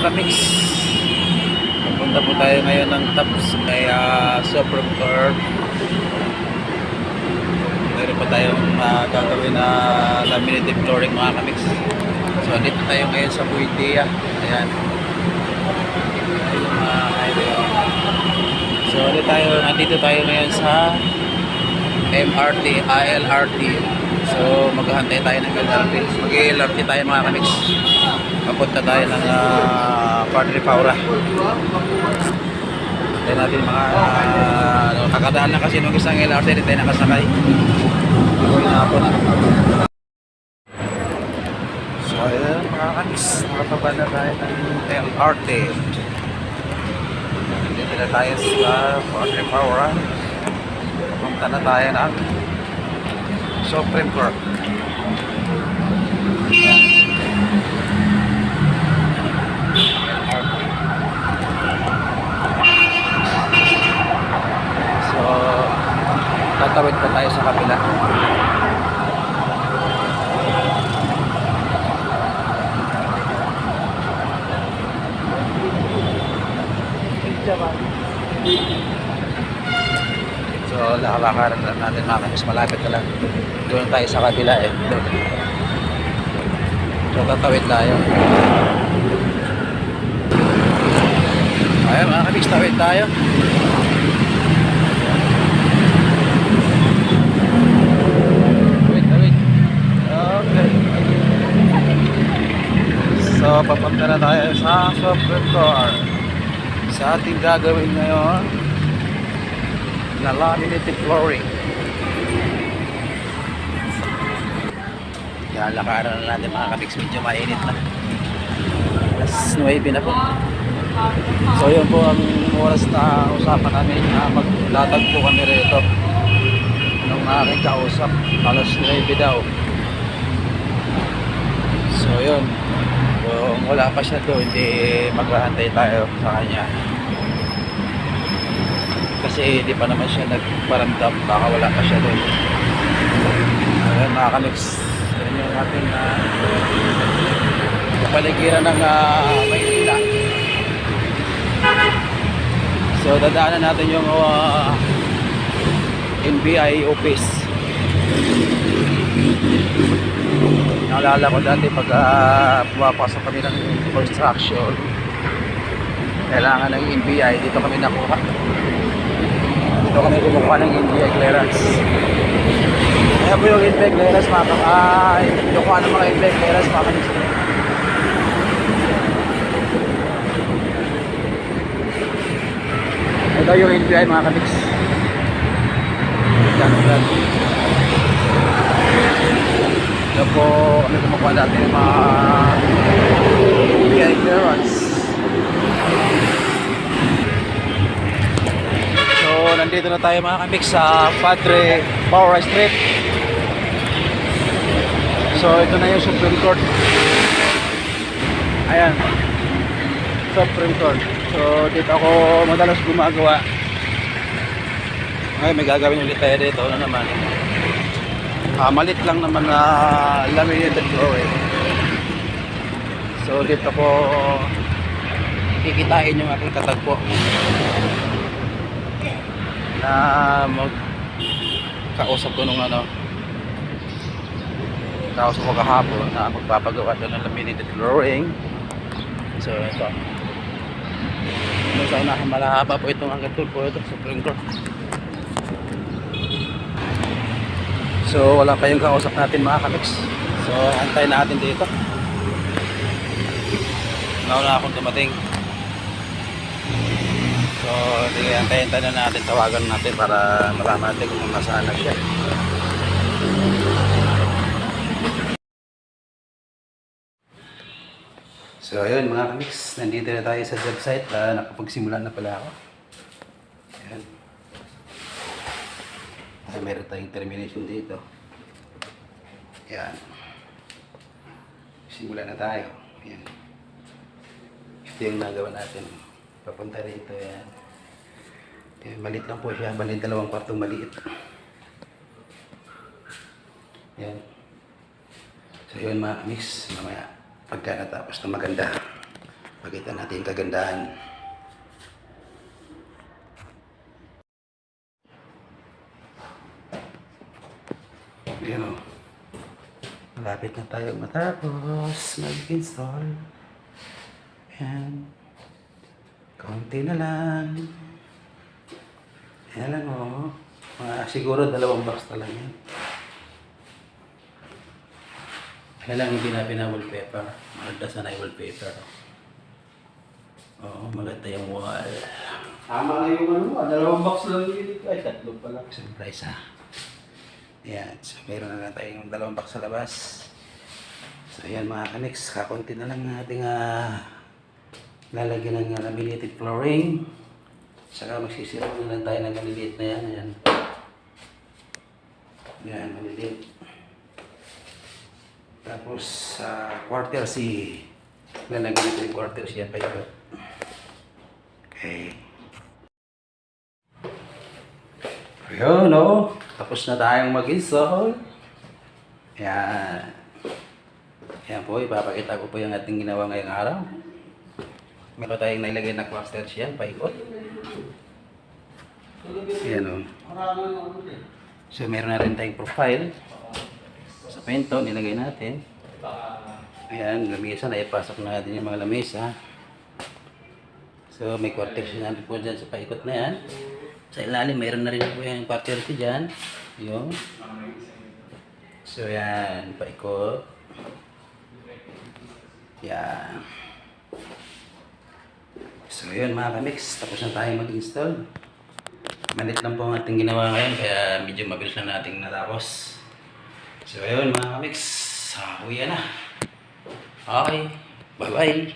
kamix. Pupunta po tayo ngayon ng Tops may Supreme Court. Mayroon pa tayong gagawin na laminated flooring mga kamix. So dito tayo ngayon sa Buendia. Ayan. So nandito tayo ngayon sa MRT, ILRT. So maghahantay tayo ng LRT. Mag-LRT tayo mga kamix. Papunta tayo ng Padre Paura. Tayo natin mga kakadaan na kasi nung isang LRT din tayo nakasakay. Gawin na ako na. So ayan mga kamix, nakapaba na tayo ng LRT. Dito na tayo sa Padre Paura. Papunta na tayo ng Supreme Court. So tatawid pa tayo sa kabila. So lakakaran natin mga kamis, malapit na lang. Doon tayo sa kabila eh. So tatawid tayo. Ayan mga kamis, tawid tayo. Tawid. Okay. So papunta na tayo sa Supreme Court. Sa ating gagawin ngayon na laminated flooring. Lalakaran na natin mga kabiks, medyo mainit na. Alas 9 na po. So yun po ang oras na usapan namin na maglatag po kami rito nung aking kausap. Alas 9 daw. So yun, kung wala pa siya doon, hindi maghahantay tayo sa kanya. Kasi hindi pa naman siya nagparamdam, baka wala pa siya doon. Ayan mga kamiks, yan yung ating kapaligiran ng Maynila. So dadaanan natin yung NBI office. Naalala ko dati pag pumapasok kami ng construction, kailangan ng NBI, dito kami nakuha. Dito kami kumukuha ng NBI clearance. Kaya po yung NBI clearance yung kuha ng mga NBI clearance mga kamiks. Ito yung NBI mga kamiks. Yan. Ito po kami kumukuha natin ng mga NBI clearance. Nandito na tayo mga kamix sa Padre Paura Street. So ito na yung Supreme Court. Ayan, Supreme Court. So dito ako madalas gumagawa. Ay, may gagawin ulit tayo dito. Ano naman, malit lang naman na laminated flooring. So dito ko kikitain yung aking tatagpo na kausap ko nung kausap ko kahapon na magpapagawa doon ng laminated flooring. So ito, sa unahan malahaba po itong hanggang tool po ito, Supreme Court. So wala pa yung kausap natin mga kamiks. So antayin natin dito. Nauna akong dumating. So, antayin na natin, tawagan natin para malaman natin kung nasaan na siya. So, ayun mga kamiks, nandito na tayo sa job site. Nakapagsimula na pala ako. Ayan. Meron tayong termination dito. Ayan. Simula na tayo. Ayan. Ito yung nagawa natin. Papunta rito, yan. Maliit lang po siya, bali 2 kwartong maliit. Yan. So yun mga mix, mamaya pagka natapos na maganda, Pakita natin yung kagandahan. Ayan o. Malapit na tayo matapos mag-install. Ayan. Kaunti na lang. Ayan lang o. Siguro 2 box na lang yan. Ayan lang hindi na pina-wallpaper. Maganda sana yung wallpaper. Oo, maganda yung wall. Tama na yung ano, 2 box lang yun. Ay, 3 pala. Surprise ha. Ayan, so meron na lang tayong 2 box sa labas. So ayan mga kanix, kakunti na lang ating lalagyan ng laminated flooring. Saka magsisiraw na lang tayo ng maliliit na yan. Ayan. Ayan, maliliit. Tapos sa quarter C, lalagyan ito yung quarter C yan pa ito. Okay. Ayun o. Tapos na tayong mag-install. Ayan. Ayan po, ipapakita ko po yung ating ginawa ngayong araw. Meron tayong nailagay na cluster siya, paikot. Ayan o. So meron na rin tayong profile. Sa pinto, nilagay natin. Ayan, lamesa, naipasok na natin yung mga lamesa. So may quarter siya natin po dyan sa paikot na yan. Sa ilalim, mayroon na rin po yung quarter ko dyan. Yun. So, yan. Paikot. Yan. So, yun mga kamix. Tapos na tayo mag-install. Malit lang po ang ating ginawa ngayon. Kaya medyo mabilis na natin natapos. So, yun mga kamix. Uwi na. Okay. Bye-bye.